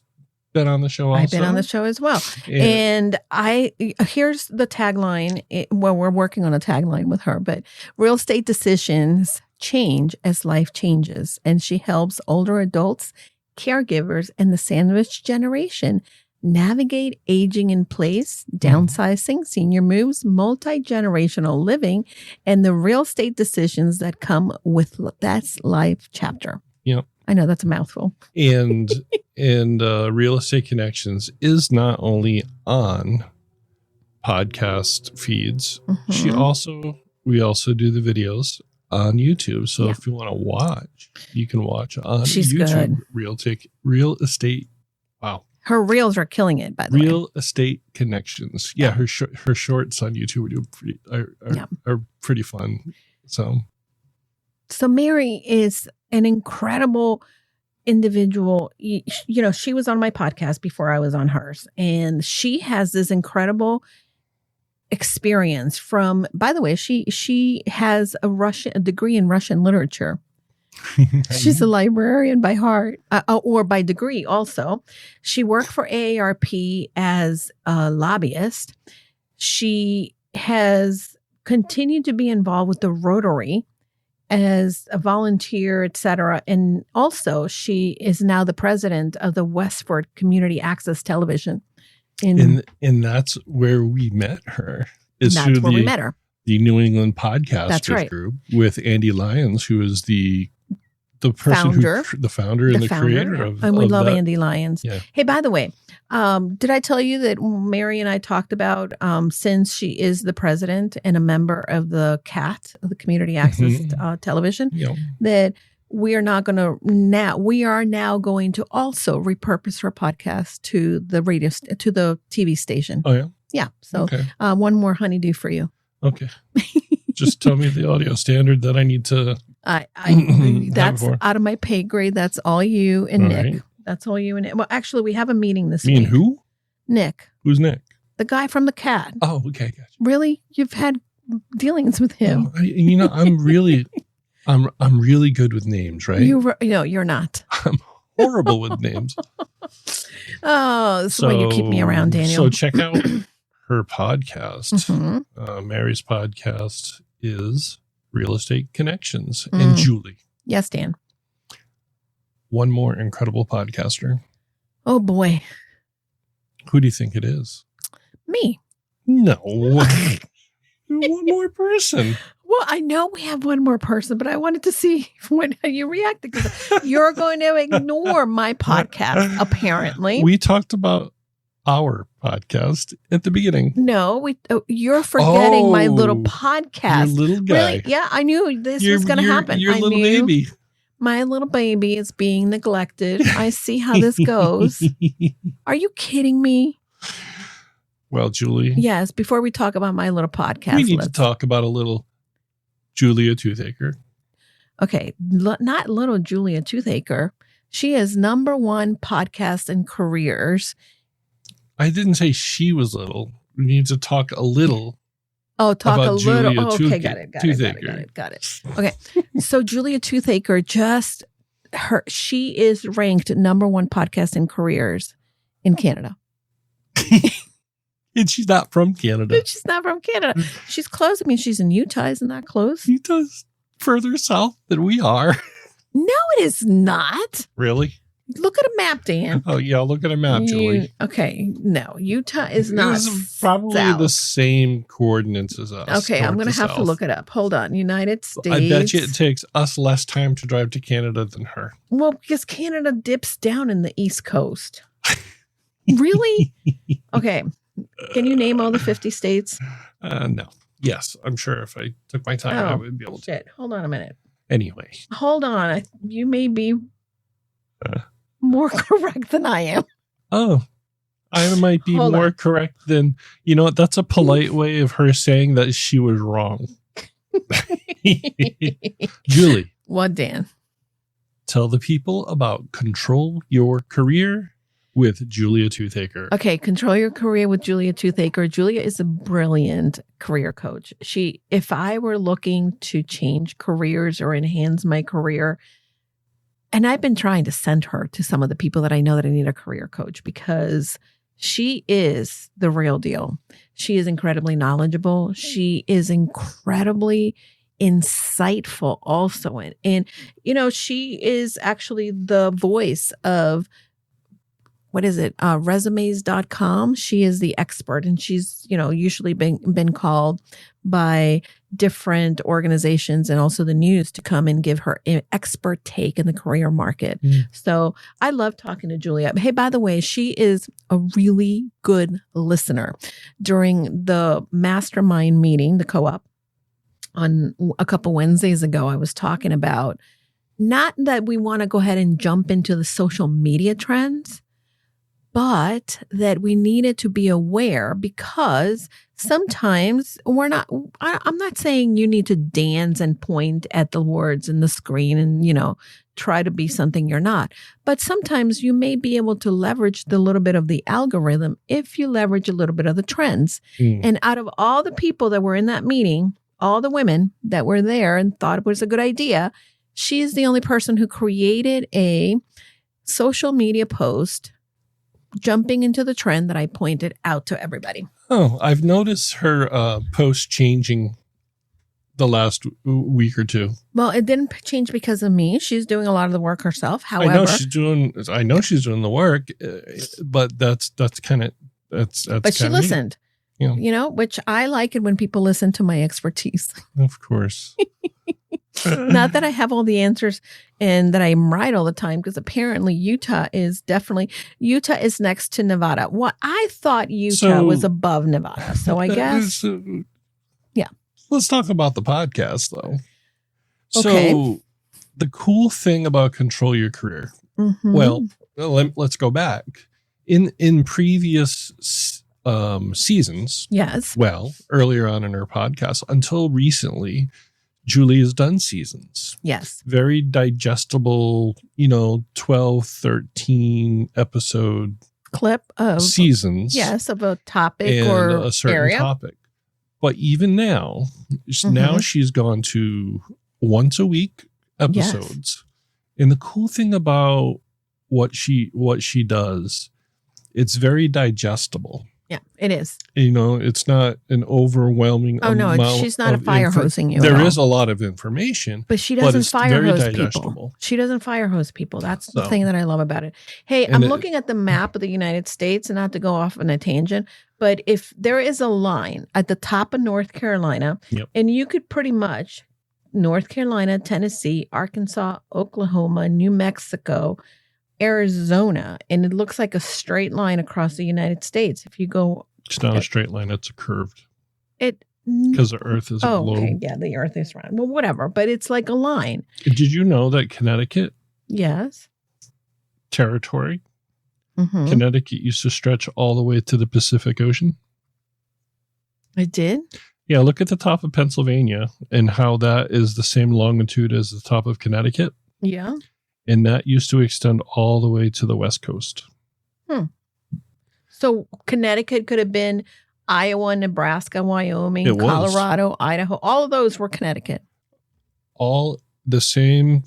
been on the show also. I've been on the show as well. And here's the tagline. We're working on a tagline with her, but real estate decisions change as life changes. And she helps older adults, caregivers, and the sandwich generation navigate aging in place, downsizing, senior moves, multi-generational living, and the real estate decisions that come with that life chapter. Yeah. I know that's a mouthful. And Real Estate Connections is not only on podcast feeds. We also do the videos on YouTube. So if you want to watch, you can watch on YouTube. Good. Real Estate. Wow. Her reels are killing it, by the way. Real Estate Connections. Yeah, her shorts on YouTube are pretty fun. So Mary is an incredible individual. She was on my podcast before I was on hers, and she has this incredible experience from, by the way, she has a degree in Russian literature. She's a librarian by heart or by degree also. She worked for AARP as a lobbyist. She has continued to be involved with the Rotary as a volunteer, etc. And also she is now the president of the Westford Community Access Television. And that's where we met her. We met her. The New England Podcasters Group with Andy Lyons, who is the person the founder and the creator of and we love that. Andy Lyons. Yeah. Hey, by the way, did I tell you that Mary and I talked about since she is the president and a member of the CAT, of the Community Access Television, that we are now going to also repurpose her podcast to the to the TV station. Oh yeah. Yeah. So one more honeydew for you. Okay. Just tell me the audio standard that I need to. That's out of my pay grade. That's all you and Nick. Right. That's all you and Nick. Well, actually, we have a meeting this week. Me and who? Nick. Who's Nick? The guy from the CAT. Oh, okay, gotcha. Really? You've had dealings with him? I'm really good with names, right? You're not. I'm horrible with names. Oh, that's why you keep me around, Daniel. So check out her podcast. Mary's podcast is Real Estate Connections. And Julie. Yes, Dan. One more incredible podcaster. Oh, boy. Who do you think it is? Me. No. One more person. Well, I know we have one more person, but I wanted to see how you reacted because you're going to ignore my podcast, apparently. We talked about our podcast at the beginning. No, you're forgetting my little podcast. Your little guy. Really? Yeah, I knew this was going to happen. Your little baby. My little baby is being neglected. I see how this goes. Are you kidding me? Well, Julie. Yes, before we talk about my little podcast. We need to talk about a little Julia Toothaker. Okay, not little Julia Toothaker. She is #1 podcast in careers. I didn't say she was little. We need to talk a little. Oh, talk a little. Julia Okay, got it. Okay, so Julia Toothaker she is ranked #1 podcast in careers in Canada. And she's not from Canada. She's not from Canada. She's close. I mean, she's in Utah. Isn't that close? Utah's further south than we are. No, it is not. Really? Look at a map, Dan. Oh, yeah. Look at a map, Julie. Okay. No, Utah is not. It's probably south. The same coordinates as us. Okay. I'm going to have to look it up. Hold on. United States. I bet you it takes us less time to drive to Canada than her. Well, because Canada dips down in the East Coast. Really? Okay. Can you name all the 50 states? No. Yes. I'm sure if I took my time, I would be able to. Shit. Hold on a minute. Anyway. Hold on. You may be more correct than I am. Oh, I might be more correct than, you know what? That's a polite way of her saying that she was wrong. Julie. What, Dan? Tell the people about Control Your Career with Julia Toothaker. Okay, Control Your Career with Julia Toothaker. Julia is a brilliant career coach. If I were looking to change careers or enhance my career, and I've been trying to send her to some of the people that I know that I need a career coach because she is the real deal. She is incredibly knowledgeable. She is incredibly insightful also. And you know, she is actually the voice of resumes.com. She is the expert, and she's, usually been called by different organizations and also the news to come and give her an expert take in the career market. So I love talking to Julia. Hey, by the way, she is a really good listener. During the mastermind meeting, the co-op, on a couple Wednesdays ago, I was talking about not that we want to go ahead and jump into the social media trends, but that we needed to be aware because sometimes I'm not saying you need to dance and point at the words in the screen and, try to be something you're not. But sometimes you may be able to leverage the little bit of the algorithm if you leverage a little bit of the trends. And out of all the people that were in that meeting, all the women that were there and thought it was a good idea, she is the only person who created a social media post jumping into the trend that I pointed out to everybody. Oh, I've noticed her post changing the last week or two. Well, it didn't change because of me. She's doing a lot of the work herself. However, I know she's doing the work, but that's kind of that's. But she listened. Which I like it when people listen to my expertise. Of course. Not that I have all the answers and that I'm right all the time, because apparently Utah is next to Nevada. What I thought Utah was above Nevada. So I guess. Yeah. Let's talk about the podcast, though. Okay. So the cool thing about Control Your Career. Mm-hmm. Well, let's go back. In previous seasons. Yes. Well, earlier on in her podcast, until recently, Julie has done seasons. Yes. Very digestible, 12, 13 episode clip of seasons. Yes, of a topic and or a certain area. Topic. But even now, now she's gone to once a week episodes. Yes. And the cool thing about what she does, it's very digestible. Yeah, it is. It's not an overwhelming amount. She's not a fire hosing you. There is a lot of information. But she doesn't fire hose people. She doesn't fire hose people. That's the thing that I love about it. Hey, I'm looking at the map of the United States, and not to go off on a tangent, but if there is a line at the top of North Carolina, and you could pretty much North Carolina, Tennessee, Arkansas, Oklahoma, New Mexico, Arizona, and it looks like a straight line across the United States. If you go, it's not a straight line; it's a curved. It because the Earth is a globe. Okay, yeah, the Earth is round. Well, whatever, but it's like a line. Did you know that Connecticut? Yes. Territory. Mm-hmm. Connecticut used to stretch all the way to the Pacific Ocean. It did? Yeah, look at the top of Pennsylvania and how that is the same longitude as the top of Connecticut. Yeah. And that used to extend all the way to the West Coast. So Connecticut could have been Iowa, Nebraska, Wyoming, Colorado, Idaho. All of those were Connecticut. All the same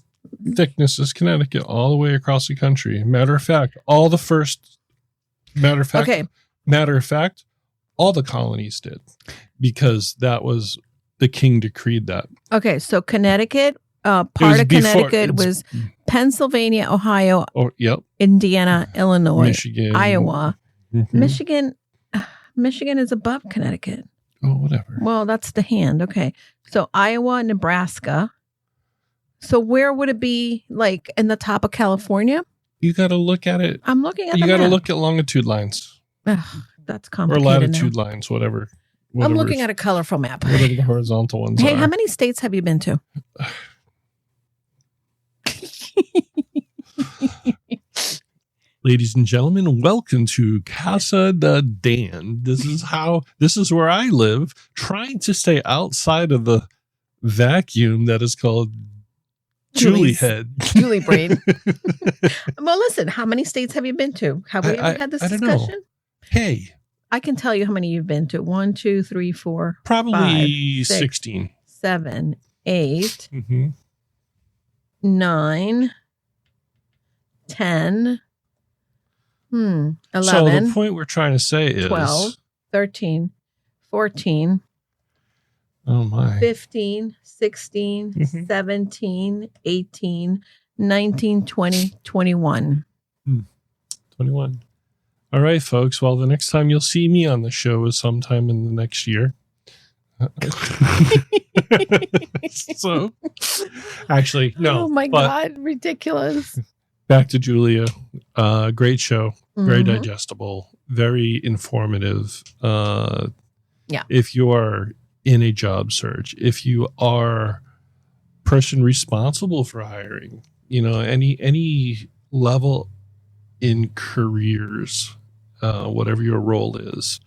thickness as Connecticut, all the way across the country. Matter of fact, all the colonies did, because that was the king decreed that. Okay, so Connecticut, part of Connecticut was Pennsylvania, Ohio, Indiana, Illinois, Michigan, Iowa. Mm-hmm. Michigan is above Connecticut. Oh, whatever. Well, that's the hand. Okay, so Iowa, Nebraska. So where would it be, like in the top of California? You got to look at it. I'm looking at. You got to look at longitude lines. That's complicated. Or latitude lines, whatever. I'm looking at a colorful map. Whatever the horizontal ones are. Hey, how many states have you been to? Ladies and gentlemen, welcome to Casa de Dan. This is where I live, trying to stay outside of the vacuum that is called Julie head. Julie brain. Well, listen, how many states have you been to? Have we ever had this discussion? Don't know. Hey. I can tell you how many you've been to. 1, 2, 3, 4. Probably 5, 6, 16. 7, 8, 9, 10, 11. So the point we're trying to say is 12, 13, 14. Oh my. 15, 16, 17, 18, 19, 20, 21. 21. All right, folks. Well, the next time you'll see me on the show is sometime in the next year. So, actually, no. Oh my God, ridiculous. Back to Julia. Great show. Very digestible. Very informative. If you are in a job search, if you are person responsible for hiring, any level in careers, whatever your role is,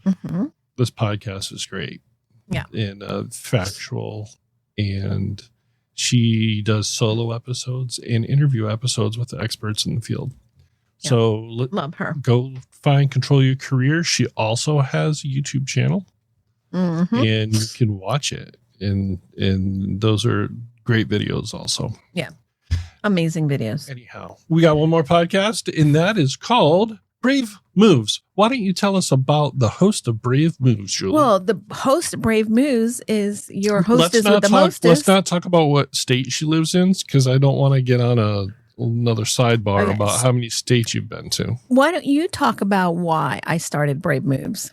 this podcast is great. Yeah. And factual. And she does solo episodes and interview episodes with the experts in the field. Yeah. So love her. Go find Control Your Career. She also has a YouTube channel. And you can watch it. And those are great videos also. Yeah. Amazing videos. Anyhow, we got one more podcast, and that is called Brave Moves. Why don't you tell us about the host of Brave Moves, Julie? Well, the host of Brave Moves is your hostess with the mostest. Let's not talk about what state she lives in, because I don't want to get on another sidebar about how many states you've been to. Why don't you talk about why I started Brave Moves?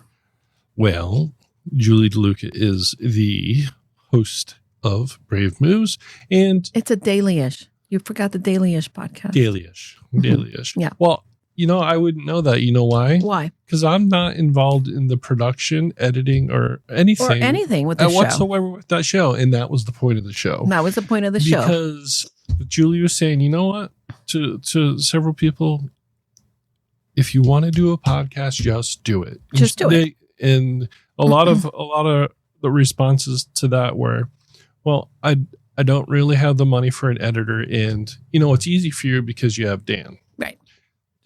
Well, Julie DeLucca is the host of Brave Moves, and it's a daily-ish. You forgot the daily-ish podcast. Daily-ish. Yeah. Well, I wouldn't know that. You know why? Why? Because I'm not involved in the production, editing, or anything. Or anything with the show. Whatsoever with that show. And that was the point of the show. That was the point of the show. Because Julie was saying, you know what? To several people, if you want to do a podcast, just do it. Just do it. And a lot of the responses to that were, well, I don't really have the money for an editor, and it's easy for you because you have Dan, right?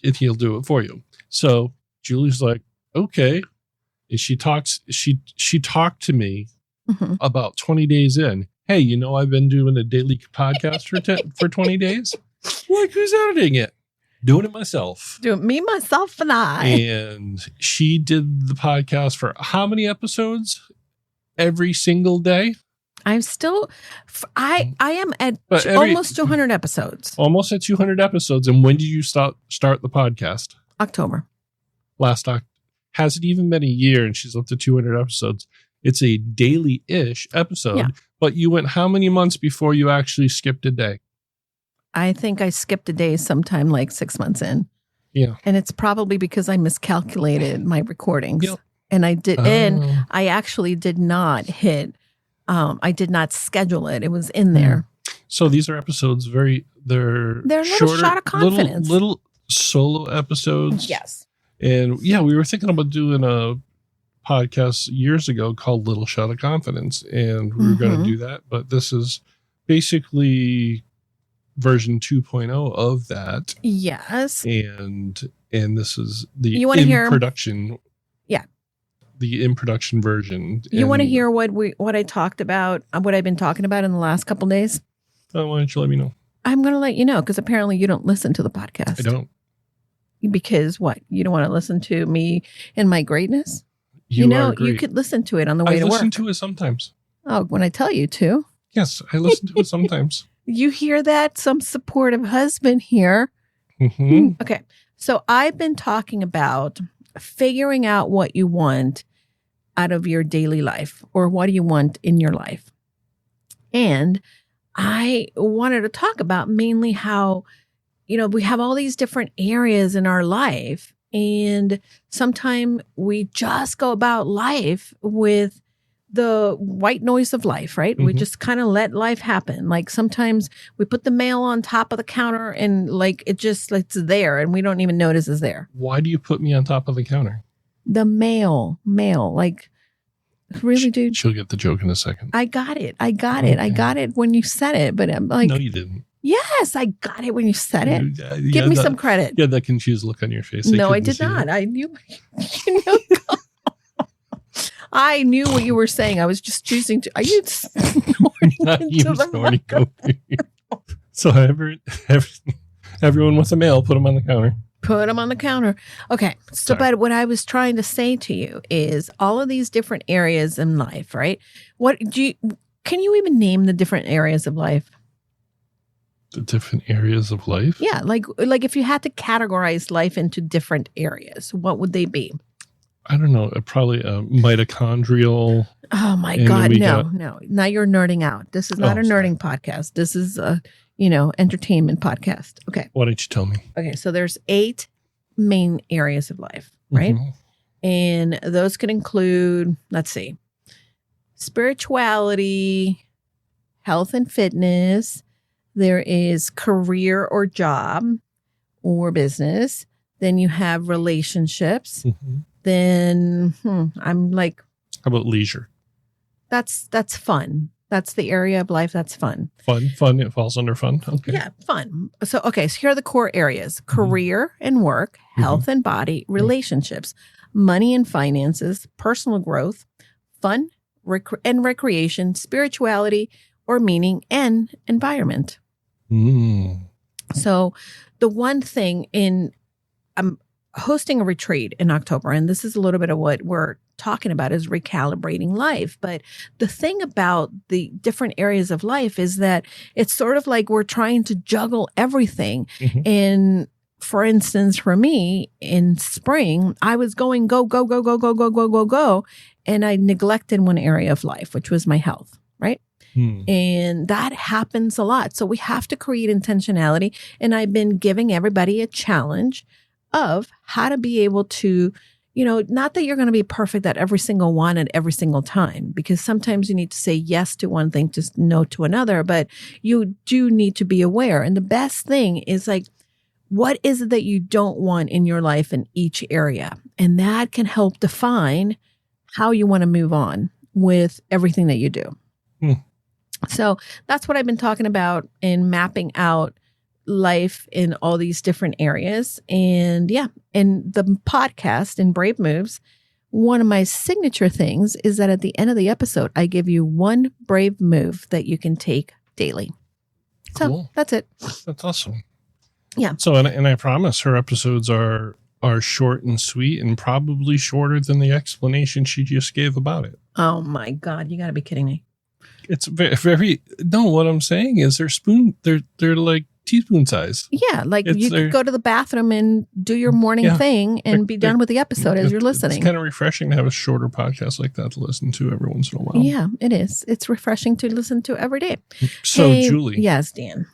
And he'll do it for you. So Julie's like, okay, and she talked to me about 20 days in. Hey, I've been doing a daily podcast for 20 days. Like, who's editing it? Doing it myself. Do it me, myself, and I. And she did the podcast for how many episodes? Every single day? I'm still, I am at almost 200 episodes. Almost at 200 episodes. And when did you start the podcast? October. Last October. Hasn't even been a year and she's up to 200 episodes. It's a daily-ish episode. Yeah. But you went how many months before you actually skipped a day? I think I skipped a day sometime like 6 months in. Yeah. And it's probably because I miscalculated my recordings. Yep. And I actually did not hit, I did not schedule it. It was in there. So these are episodes they're a little shorter, shot of confidence. Little solo episodes. Yes. And yeah, we were thinking about doing a podcast years ago called Little Shot of Confidence. And we were going to do that. But this is basically version 2.0 of that. Yes. And this is the production. Yeah. The in production version. You want to hear what I talked about, what I've been talking about in the last couple of days? Why don't you let me know? I'm going to let you know because apparently you don't listen to the podcast. I don't. Because what? You don't want to listen to me and my greatness? You are great. You could listen to it on the way to work. I listen to it sometimes. Oh, when I tell you to. Yes, I listen to it sometimes. You hear that? Some supportive husband here. Mm-hmm. Okay. So I've been talking about figuring out what you want out of your daily life or what do you want in your life. And I wanted to talk about mainly how, we have all these different areas in our life. And sometimes we just go about life with the white noise of life, right? We just kind of let life happen. Like sometimes we put the mail on top of the counter and like it's there and we don't even notice it's there. Why do you put me on top of the counter? The mail, like really, dude. She'll get the joke in a second. I got it. I got it when you said it, but I'm like, no, you didn't. Yes, I got it when you said it. Give me some credit. Yeah, that confused look on your face. No, I did not. I knew. I knew what you were saying. I was just choosing to. Are you snorting into the microphone? So everyone with a mail, put them on the counter. Put them on the counter. Okay. So, but what I was trying to say to you is all of these different areas in life, right? Can you even name the different areas of life? The different areas of life? Yeah. Like if you had to categorize life into different areas, what would they be? I don't know. Probably mitochondrial. Oh my God. No. Now you're nerding out. This is not a nerding podcast. This is a, entertainment podcast. Okay. Why don't you tell me? Okay. So there's 8 main areas of life, right? And those could include, let's see, spirituality, health and fitness. There is career or job or business. Then you have relationships. Then I'm like, how about leisure? That's fun. That's the area of life that's fun. Fun. It falls under fun. Okay. Yeah, fun. So here are the core areas: career and work, health and body, relationships, money and finances, personal growth, fun and recreation, spirituality or meaning, and environment. So the one thing I'm hosting a retreat in October, and this is a little bit of what we're talking about is recalibrating life. But the thing about the different areas of life is that it's sort of like we're trying to juggle everything. And for instance, for me in spring, I was going go. And I neglected one area of life, which was my health, right? And that happens a lot. So we have to create intentionality. And I've been giving everybody a challenge of how to be able to, not that you're going to be perfect at every single one at every single time, because sometimes you need to say yes to one thing, just no to another, but you do need to be aware. And the best thing is like, what is it that you don't want in your life in each area? And that can help define how you want to move on with everything that you do. So that's what I've been talking about in mapping out life in all these different areas. And in the podcast in Brave Moves, one of my signature things is that at the end of the episode, I give you one brave move that you can take daily. So cool. That's it. That's awesome. Yeah. So, and I promise her episodes are short and sweet and probably shorter than the explanation she just gave about it. Oh my God. You got to be kidding me. It's very no, what I'm saying is they're like teaspoon size. Yeah, like you could go to the bathroom and do your morning thing and be done with the episode as you're listening. It's kind of refreshing to have a shorter podcast like that to listen to every once in a while. Yeah, it is. It's refreshing to listen to every day. So, hey, Julie. Yes, Dan.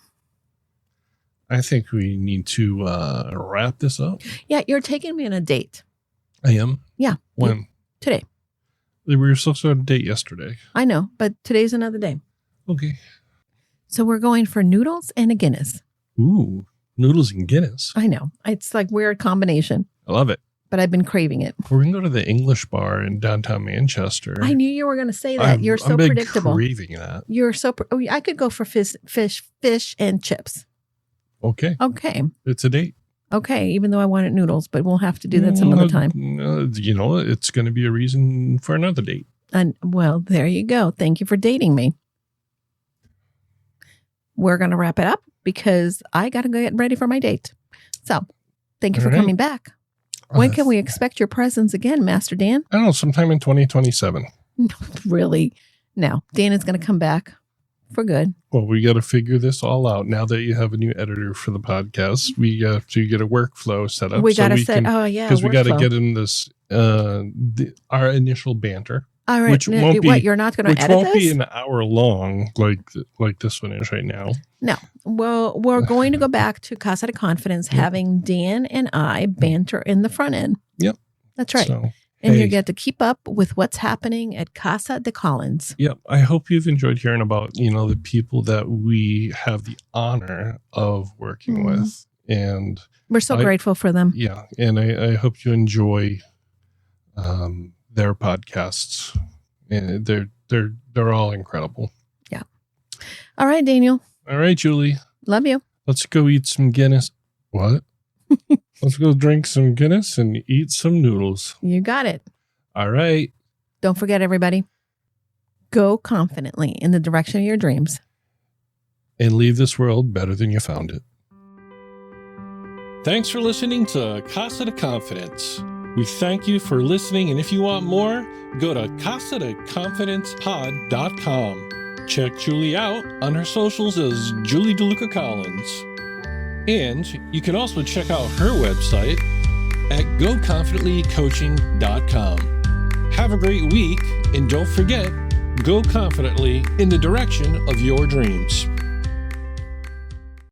I think we need to wrap this up. Yeah, you're taking me on a date. I am? Yeah. When? Today. We were supposed to have a date yesterday. I know, but today's another day. Okay. So we're going for noodles and a Guinness. Ooh, noodles and Guinness. I know. It's like weird combination. I love it. But I've been craving it. We're going to go to the English bar in downtown Manchester. I knew you were going to say that. You're so predictable. I'm craving that. You're so... I could go for fish and chips. Okay. Okay. It's a date. Okay, even though I wanted noodles, but we'll have to do that some other time. It's going to be a reason for another date. And well, there you go. Thank you for dating me. We're going to wrap it up because I got to go get ready for my date. So, thank you for coming back. When can we expect your presence again, Master Dan? I don't know, sometime in 2027. Really? No, Dan is going to come back for good. Well, we got to figure this all out. Now that you have a new editor for the podcast, we have to get a workflow set up. We got to set, because we got to get in this, our initial banter. All right. Which won't be, you're not going to edit this? Which won't be an hour long like this one is right now. No. Well, we're going to go back to Casa De Confidence, having Dan and I banter in the front end. Yep. That's right. So, and you get to keep up with what's happening at Casa De Collins. Yep. I hope you've enjoyed hearing about, the people that we have the honor of working with. And we're so grateful for them. Yeah. And I hope you enjoy their podcasts. And they're all incredible. Yeah. All right, Daniel. All right, Julie. Love you. Let's go eat some Guinness. What? Let's go drink some Guinness and eat some noodles. You got it. All right. Don't forget, everybody, go confidently in the direction of your dreams. And leave this world better than you found it. Thanks for listening to Casa De Confidence. We thank you for listening, and if you want more, go to casadeconfidencepod.com. Check Julie out on her socials as Julie DeLucca-Collins. And you can also check out her website at goconfidentlycoaching.com. Have a great week, and don't forget, go confidently in the direction of your dreams.